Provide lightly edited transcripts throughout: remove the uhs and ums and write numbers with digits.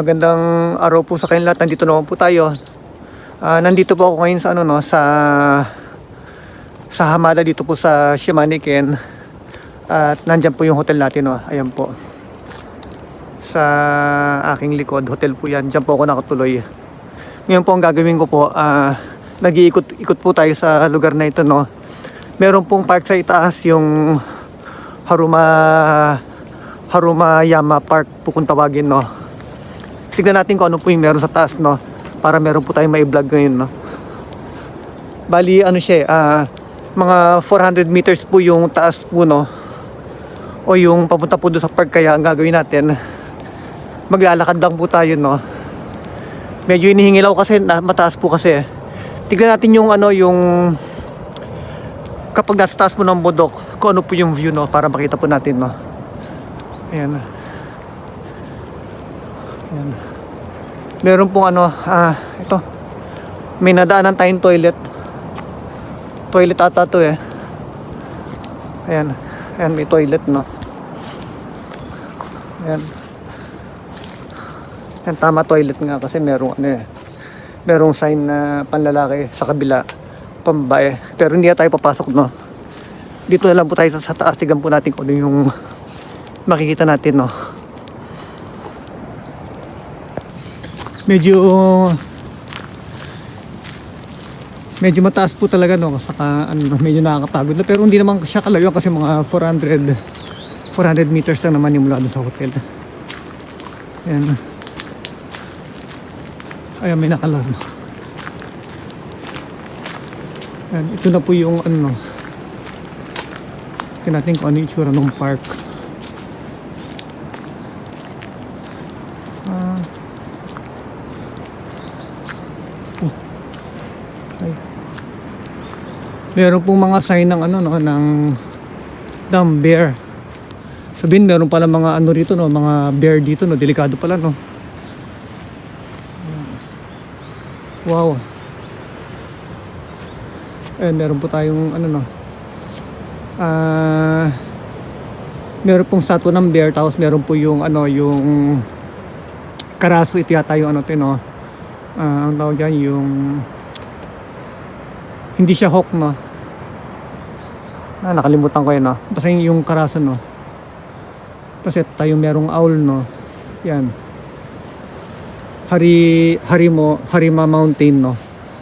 Magandang araw po sa kanilang lahat. Nandito naman po tayo. Nandito po ako ngayon sa sa Hamada dito po sa Shimaniken. At nandiyan po yung hotel natin, no. Ayan po. Sa aking likod, hotel po 'yan. Diyan po ako nakatuloy. Ngayon po ang gagawin ko po, nag-iikot-ikot po tayo sa lugar na ito, no. Meron pong park sa itaas, yung Haruma-yama Park po kung tawagin, no. Tignan natin kung ano po yung meron sa taas, no, para meron po tayong mai-vlog ngayon, no. Bali ano siya, mga 400 meters po yung taas po, no, o yung papunta po doon sa park. Kaya ang gagawin natin, maglalakad lang po tayo, no. Medyo inihingilaw kasi mataas po kasi. Tignan natin yung yung kapag nasa taas po ng bundok, kung ano po yung view, no, para makita po natin, no. Ayan. Ayan. Meron pong ito. May nadaanan tayong toilet. Toilet ata to eh. Ayan. Ayan, may toilet, no. Ayan. Ayan, tama, toilet nga kasi merong merong sign na panlalaki sa kabila, pambabae. Pero hindi na tayo papasok, no. Dito na lang po tayo sa taas. Tignan po natin kung ano yung makikita natin, no. Medyo mataas po talaga, no. Saka medyo nakakapagod na, pero hindi naman siya kalayo kasi mga 400 meters lang naman yung mula doon sa hotel. Ayan. Ayan, may nakalarm. Ayan, ito na po yung tingnan natin kung ano yung itsura ng park. Meron pong mga sign ng ng bear. Sabihin meron pala mga rito, no, mga bear dito, no. Delikado pala, no. Wow. Meron po tayong meron pong statue ng bear, tapos meron po yung yung karaso. Ito yata yung no. Ang tawag yan, yung hindi siya hawk, no. Nakalimutan ko yun, no. Basta yung karaso, no. Kasi tayo merong owl, no. Yan. Harima Mountain, no.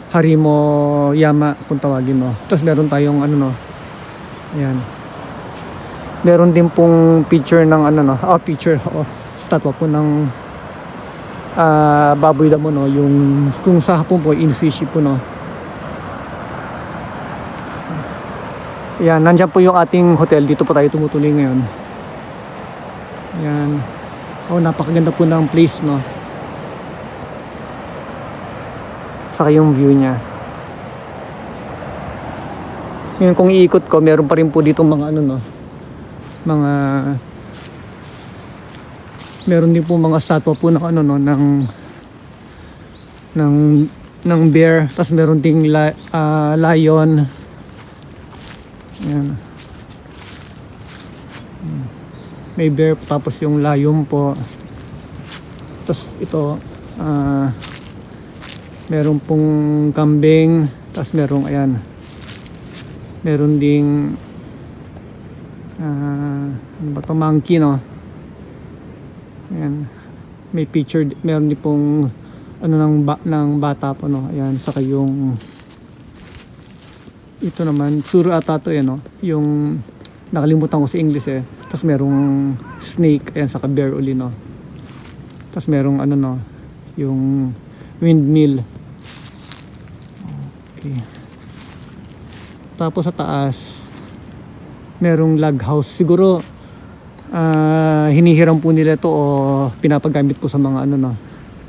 Harima-yama kung tawagin, no. Tapos meron tayong no. Ayan. Meron din pong picture ng statwa po ng baboy damo, no. Yung kung sa Hapon po, Inusuishi po, no. Ayan, nandiyan po yung ating hotel. Dito po tayo tumutuloy ngayon. Ayan. Oh, napakaganda po ng place, no. Saka yung view niya. Ngayon kung iikot ko, meron pa rin po dito mga meron din po mga statwa po ng ng bear. Tapos meron ding lion. Ayan. May bear, tapos yung lion po. Tapos ito meron pong kambing. Tapos merong meron ding monkey, no. Ayan. May picture, meron din pong ng bata po, no. Ayan, saka yung ito naman, suro ata to, no. Yung nakalimutan ko sa English eh. Tapos merong snake, ayan, saka bear uli, no. Tapos merong no, yung windmill. Okay. Tapos sa taas, merong log house. Siguro hinihiram po nila to o pinapagamit po sa mga no,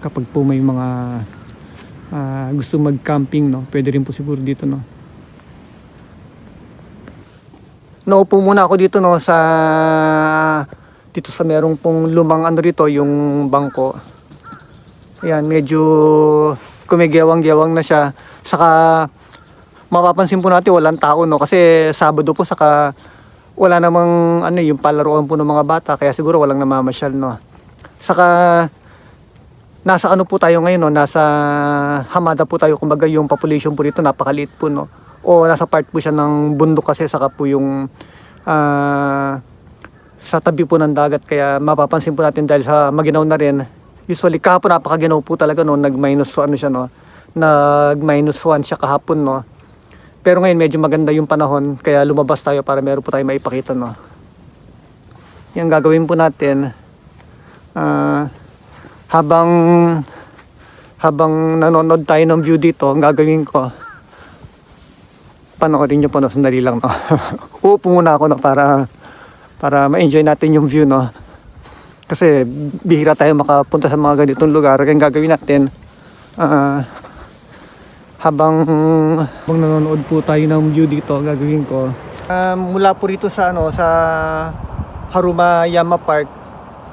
kapag po may mga gusto mag-camping, no. Pwede rin po siguro dito, no. Naupo muna ako dito, no, dito sa merong pong lumang rito, yung bangko. Ayan, medyo kumigewang-gewang na siya. Saka mapapansin po natin walang tao, no, kasi Sabado po, saka wala namang yung palaruan po ng mga bata, kaya siguro walang namamasyal, no. Saka nasa ano po tayo ngayon, no? Nasa Hamada po tayo, kumbaga yung population po dito napakaliit po, no? O nasa part po siya ng bundok kasi, saka po yung sa tabi po ng dagat, kaya mapapansin po natin dahil sa maginaw na rin. Usually kahapon napakaginaw po talaga, no? Nag-minus ano siya, no? Nag-1 siya kahapon, no? Pero ngayon medyo maganda yung panahon, kaya lumabas tayo para meron po tayo maipakita, no? Yung gagawin po natin, habang nanonood tayo ng view dito, ang gagawin ko, panoorin nyo po, no? Sandali lang, no? Uupo muna ako, no? Para ma-enjoy natin yung view, no? Kasi bihira tayo makapunta sa mga ganitong lugar. Kaya gagawin natin, habang nanonood po tayo ng view dito, gagawin ko, mula po rito sa Haruma-Yama Park,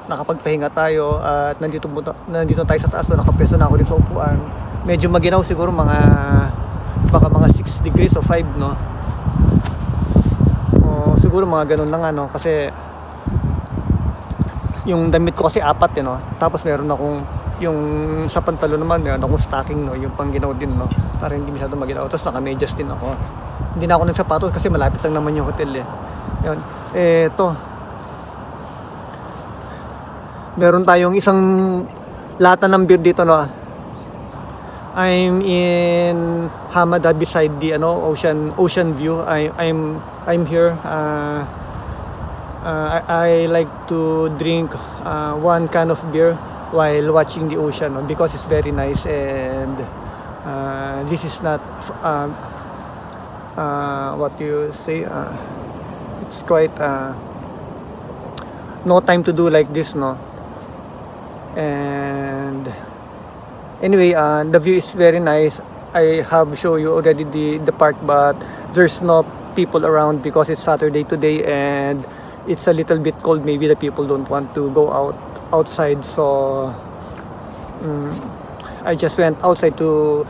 nakapagpahinga tayo at nandito tayo sa taas, so nakapeso na ako dito sa upuan. Medyo maginaw siguro, baka mga 6 degrees o 5, no? O siguro mga ganun lang, ano, kasi yung damit ko kasi 4, no? Tapos meron akong yung sa pantalon naman, meron akong stocking, no? Yung pangginaw din, no? Para hindi masyado maginaw. Tapos naka-medyas din ako. Hindi na ako nagsapatos kasi malapit lang naman yung hotel, eh. Yun. Eto. Meron tayong isang lata ng beer dito, no? I'm in Hamada beside the ocean view. I'm here. I like to drink one can of beer while watching the ocean, no? Because it's very nice, and this is not what you say. It's quite no time to do like this, no? And anyway, the view is very nice. I have shown you already the park, but there's no people around because it's Saturday today and it's a little bit cold. Maybe the people don't want to go outside, so I just went outside to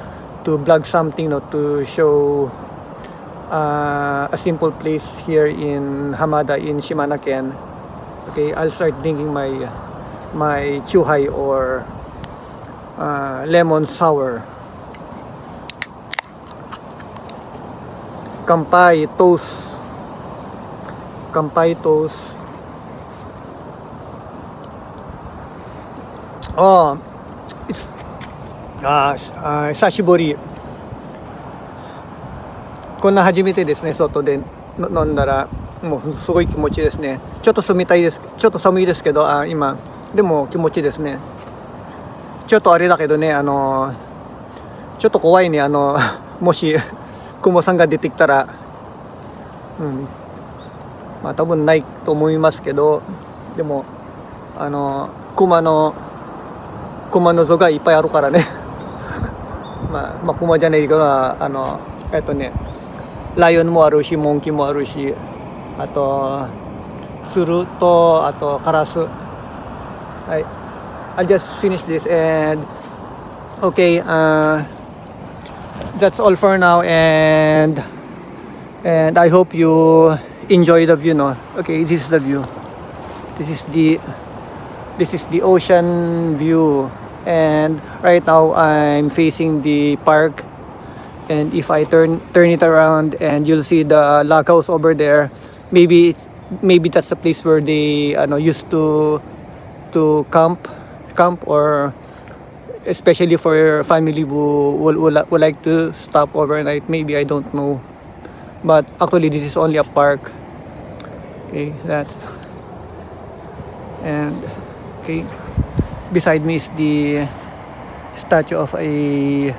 vlog something, no, to show a simple place here in Hamada in Shimanaken. Okay, I'll start drinking my chuhai or lemon sour. Kampai toast. Oh, it's sashibori. こんな初めてですね、外で飲んだらもうすごい気持ちいいですね。ちょっと寒いですけど、今でも気持ちいいですね。ちょっとあれだけどね、ちょっと怖いね、もし雲さんが出てきたら、まあ多分ないと思いますけど、でも熊の像がいっぱいあるからね。まあ熊じゃないけど、ライオンもあるし、モンキーもあるし、あと鶴と、あとカラス。はい。I'll just finish this and okay, that's all for now, and I hope you enjoy the view, no? Okay, this is the view. This is the ocean view, and right now I'm facing the park, and if I turn it around and you'll see the log house over there, maybe that's the place where they used to camp, or especially for your family who would like to stop overnight. Maybe, I don't know, but actually this is only a park. Okay, and okay, beside me is the statue of a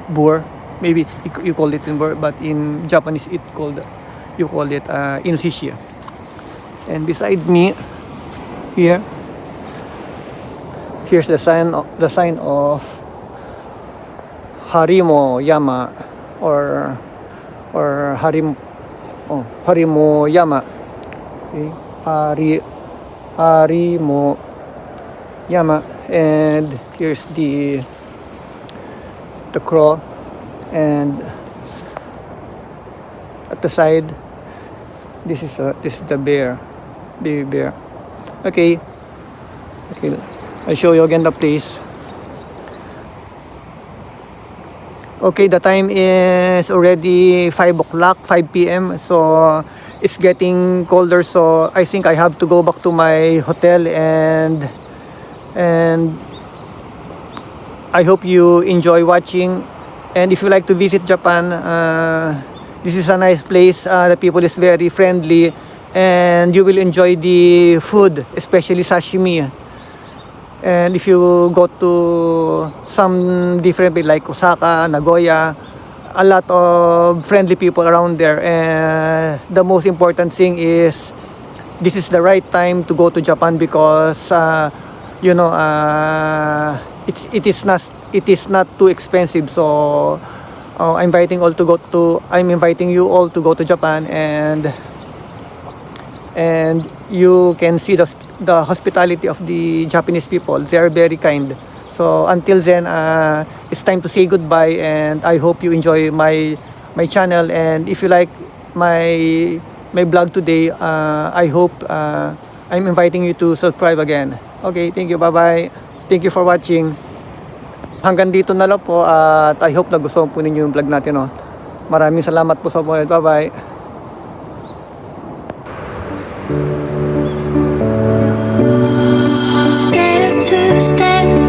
boar. Maybe you call it in boar, but in Japanese you call it inoshishi. And beside me here's the sign of Harimo-Yama, or Harimo-Yama. Okay. Harimo-Yama, and here's the crow, and at the side this is the bear, baby bear. Okay, I'll show you again the place. Okay, the time is already 5 o'clock, 5 p.m. So it's getting colder. So I think I have to go back to my hotel, and I hope you enjoy watching. And if you like to visit Japan, this is a nice place. The people is very friendly, and you will enjoy the food, especially sashimi. And if you go to some different place like Osaka, Nagoya, a lot of friendly people around there. And the most important thing is this is the right time to go to Japan because it is not too expensive. So I'm inviting you all to go to Japan, and you can see the hospitality of the Japanese people. They are very kind. So until then, it's time to say goodbye, and I hope you enjoy my channel. And if you like my vlog today, I hope I'm inviting you to subscribe again. Okay, thank you. Bye-bye. Thank you for watching. Hanggang dito na lang po, at I hope nagustuhan po ninyo yung vlog natin. Maraming salamat po sa mga. Bye-bye. Step to step